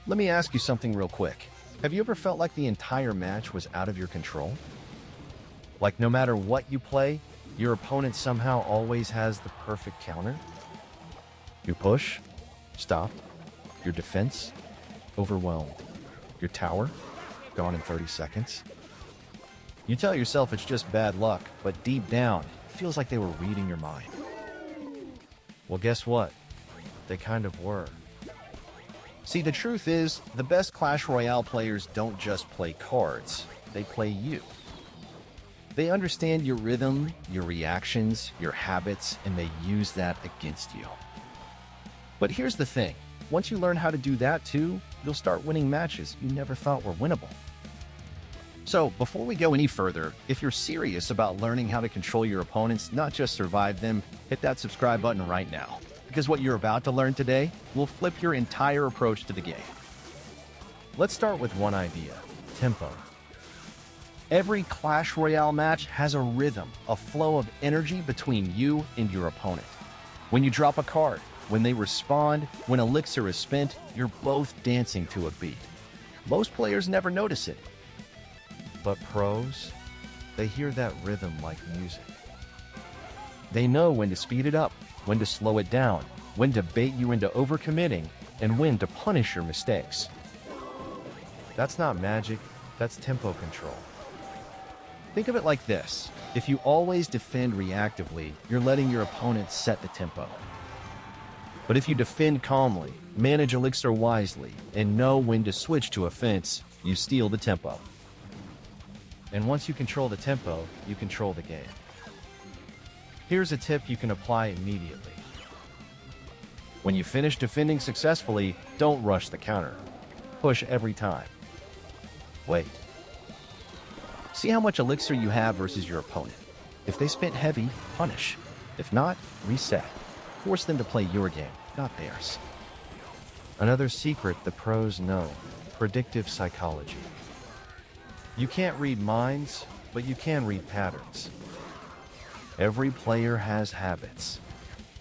Let me ask you something real quick. Have you ever felt like the entire match was out of your control? Like no matter what you play, your opponent somehow always has the perfect counter? Your push? Stop. Your defense? Overwhelmed. Your tower? Gone in 30 seconds. You tell yourself it's just bad luck, but deep down, it feels like they were reading your mind. Well, guess what? They kind of were. See, the truth is, the best Clash Royale players don't just play cards, they play you. They understand your rhythm, your reactions, your habits, and they use that against you. But here's the thing. Once you learn how to do that too, you'll start winning matches you never thought were winnable. So, before we go any further, if you're serious about learning how to control your opponents, not just survive them, hit that subscribe button right now. Because what you're about to learn today will flip your entire approach to the game. Let's start with one idea: tempo. Every Clash Royale match has a rhythm, a flow of energy between you and your opponent. When you drop a card, when they respond, when elixir is spent, you're both dancing to a beat. Most players never notice it. But pros, they hear that rhythm like music. They know when to speed it up, when to slow it down, when to bait you into overcommitting, and when to punish your mistakes. That's not magic, that's tempo control. Think of it like this. If you always defend reactively, you're letting your opponent set the tempo. But if you defend calmly, manage elixir wisely, and know when to switch to offense, you steal the tempo. And once you control the tempo, you control the game. Here's a tip you can apply immediately. When you finish defending successfully, don't rush the counter. Push every time. Wait. See how much elixir you have versus your opponent. If they spent heavy, punish. If not, reset. Force them to play your game, not theirs. Another secret the pros know: predictive psychology. You can't read minds, but you can read patterns. Every player has habits.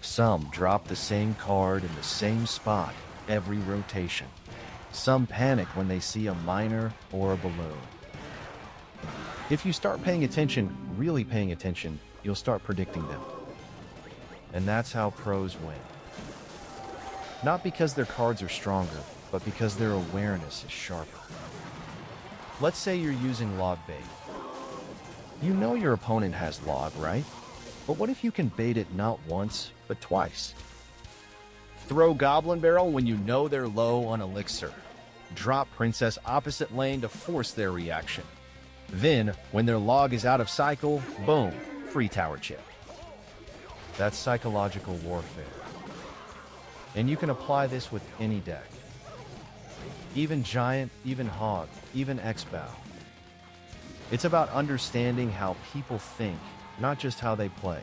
Some drop the same card in the same spot every rotation. Some panic when they see a miner or a balloon. If you start paying attention, really paying attention, you'll start predicting them. And that's how pros win. Not because their cards are stronger, but because their awareness is sharper. Let's say you're using log bait. You know your opponent has log, right? But what if you can bait it not once, but twice? Throw Goblin Barrel when you know they're low on elixir. Drop Princess opposite lane to force their reaction. Then, when their log is out of cycle, boom, free tower chip. That's psychological warfare. And you can apply this with any deck. Even Giant, even Hog, even X-Bow. It's about understanding how people think, not just how they play.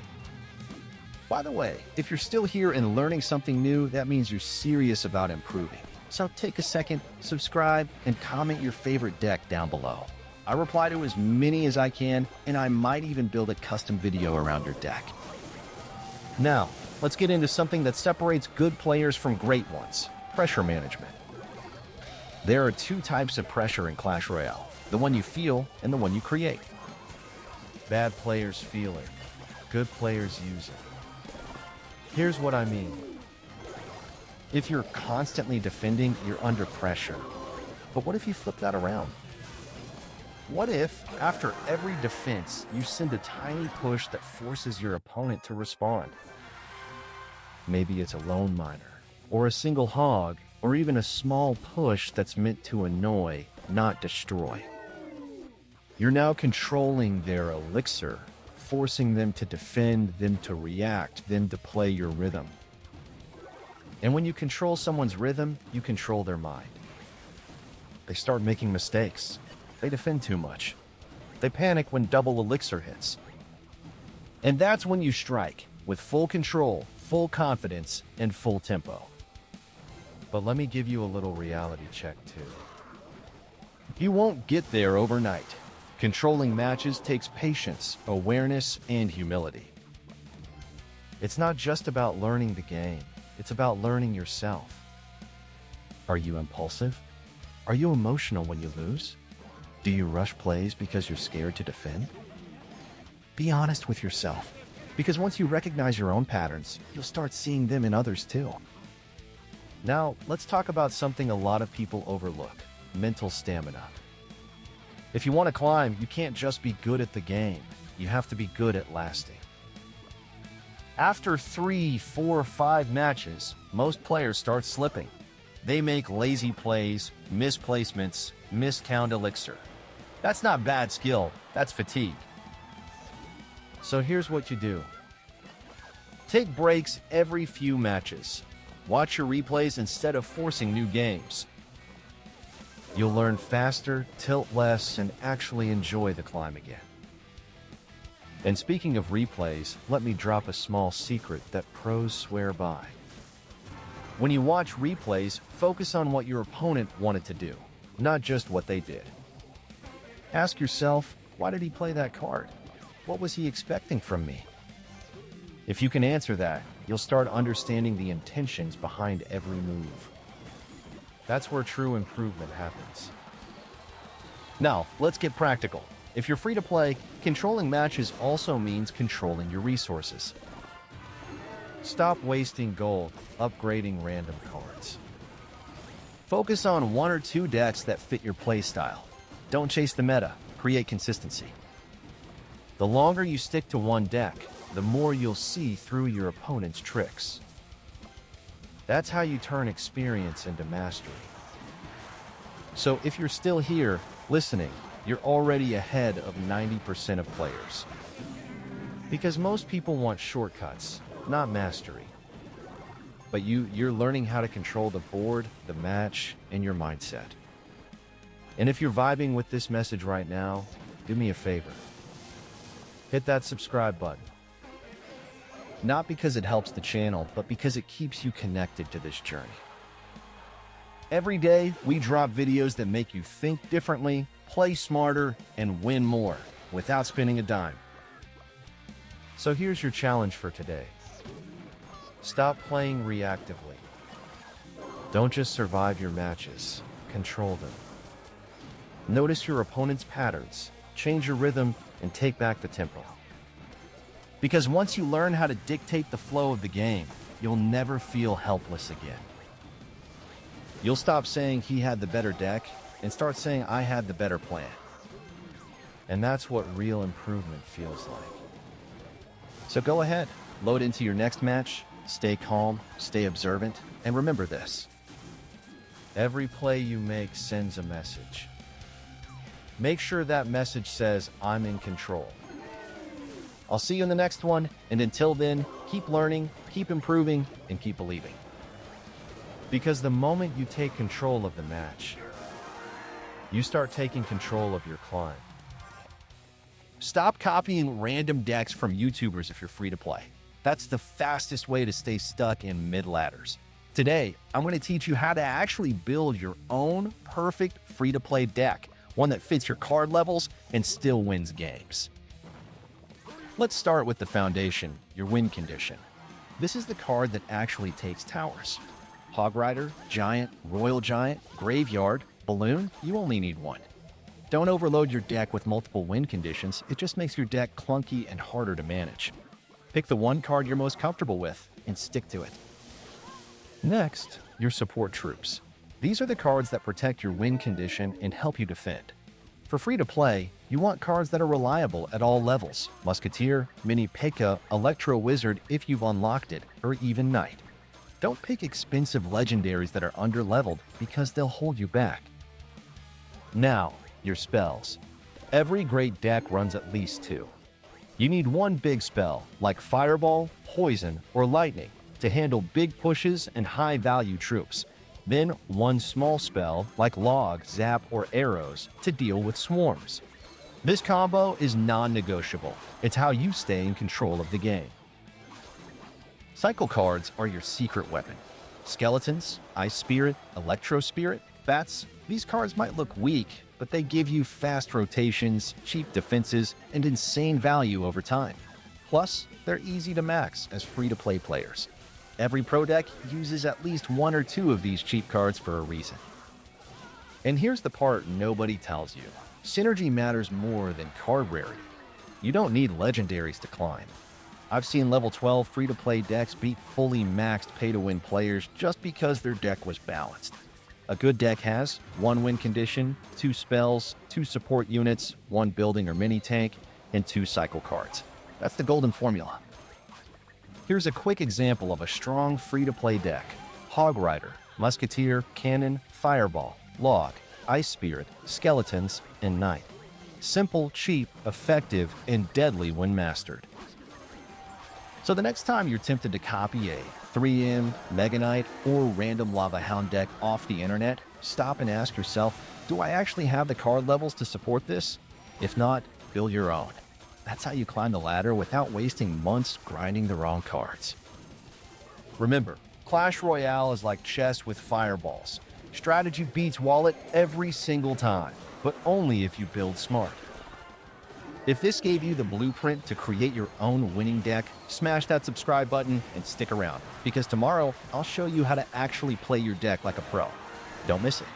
By the way, if you're still here and learning something new, that means you're serious about improving. So take a second, subscribe, and comment your favorite deck down below. I reply to as many as I can, and I might even build a custom video around your deck. Now, let's get into something that separates good players from great ones: pressure management. There are two types of pressure in Clash Royale: the one you feel and the one you create. Bad players feel it. Good players use it. Here's what I mean. If you're constantly defending, you're under pressure. But what if you flip that around? What if, after every defense, you send a tiny push that forces your opponent to respond? Maybe it's a lone miner, or a single hog, or even a small push that's meant to annoy, not destroy. You're now controlling their elixir, forcing them to defend, them to react, them to play your rhythm. And when you control someone's rhythm, you control their mind. They start making mistakes. They defend too much. They panic when double elixir hits. And that's when you strike, with full control, full confidence, and full tempo. But let me give you a little reality check too. You won't get there overnight. Controlling matches takes patience, awareness, and humility. It's not just about learning the game, it's about learning yourself. Are you impulsive? Are you emotional when you lose? Do you rush plays because you're scared to defend? Be honest with yourself, because once you recognize your own patterns, you'll start seeing them in others too. Now, let's talk about something a lot of people overlook: mental stamina. If you want to climb, you can't just be good at the game. You have to be good at lasting. After 3, 4, 5 matches, most players start slipping. They make lazy plays, misplacements, miscount elixir. That's not bad skill, that's fatigue. So here's what you do. Take breaks every few matches. Watch your replays instead of forcing new games. You'll learn faster, tilt less, and actually enjoy the climb again. And speaking of replays, let me drop a small secret that pros swear by. When you watch replays, focus on what your opponent wanted to do, not just what they did. Ask yourself, why did he play that card? What was he expecting from me? If you can answer that, you'll start understanding the intentions behind every move. That's where true improvement happens. Now, let's get practical. If you're free to play, controlling matches also means controlling your resources. Stop wasting gold upgrading random cards. Focus on 1 or 2 decks that fit your playstyle. Don't chase the meta, create consistency. The longer you stick to one deck, the more you'll see through your opponent's tricks. That's how you turn experience into mastery. So if you're still here, listening, you're already ahead of 90% of players. Because most people want shortcuts, not mastery. But you're learning how to control the board, the match, and your mindset. And if you're vibing with this message right now, do me a favor. Hit that subscribe button. Not because it helps the channel, but because it keeps you connected to this journey. Every day, we drop videos that make you think differently, play smarter, and win more without spending a dime. So here's your challenge for today. Stop playing reactively. Don't just survive your matches, control them. Notice your opponent's patterns, change your rhythm, and take back the tempo. Because once you learn how to dictate the flow of the game, you'll never feel helpless again. You'll stop saying he had the better deck and start saying I had the better plan. And that's what real improvement feels like. So go ahead, load into your next match, stay calm, stay observant, and remember this. Every play you make sends a message. Make sure that message says, I'm in control. I'll see you in the next one, and until then, keep learning, keep improving, and keep believing. Because the moment you take control of the match, you start taking control of your climb. Stop copying random decks from YouTubers if you're free to play. That's the fastest way to stay stuck in mid-ladders. Today, I'm going to teach you how to actually build your own perfect free-to-play deck, one that fits your card levels and still wins games. Let's start with the foundation, your win condition. This is the card that actually takes towers. Hog Rider, Giant, Royal Giant, Graveyard, Balloon, you only need one. Don't overload your deck with multiple win conditions, it just makes your deck clunky and harder to manage. Pick the one card you're most comfortable with and stick to it. Next, your support troops. These are the cards that protect your win condition and help you defend. For free to play, you want cards that are reliable at all levels: Musketeer, Mini P.E.K.K.A., Electro Wizard if you've unlocked it, or even Knight. Don't pick expensive legendaries that are underleveled because they'll hold you back. Now, your spells. Every great deck runs at least 2. You need one big spell, like Fireball, Poison, or Lightning, to handle big pushes and high-value troops. Then one small spell, like Log, Zap, or Arrows, to deal with swarms. This combo is non-negotiable. It's how you stay in control of the game. Cycle cards are your secret weapon. Skeletons, Ice Spirit, Electro Spirit, Bats, these cards might look weak, but they give you fast rotations, cheap defenses, and insane value over time. Plus, they're easy to max as free-to-play players. Every pro deck uses at least 1 or 2 of these cheap cards for a reason. And here's the part nobody tells you. Synergy matters more than card rarity. You don't need legendaries to climb. I've seen level 12 free-to-play decks beat fully maxed pay-to-win players just because their deck was balanced. A good deck has 1 win condition, 2 spells, 2 support units, 1 building or mini tank, and 2 cycle cards. That's the golden formula. Here's a quick example of a strong free-to-play deck. Hog Rider, Musketeer, Cannon, Fireball, Log, Ice Spirit, Skeletons, and Knight. Simple, cheap, effective, and deadly when mastered. So the next time you're tempted to copy a 3M, Mega Knight, or random Lava Hound deck off the internet, stop and ask yourself, do I actually have the card levels to support this? If not, build your own. That's how you climb the ladder without wasting months grinding the wrong cards. Remember, Clash Royale is like chess with fireballs. Strategy beats wallet every single time, but only if you build smart. If this gave you the blueprint to create your own winning deck, smash that subscribe button and stick around, because tomorrow I'll show you how to actually play your deck like a pro. Don't miss it.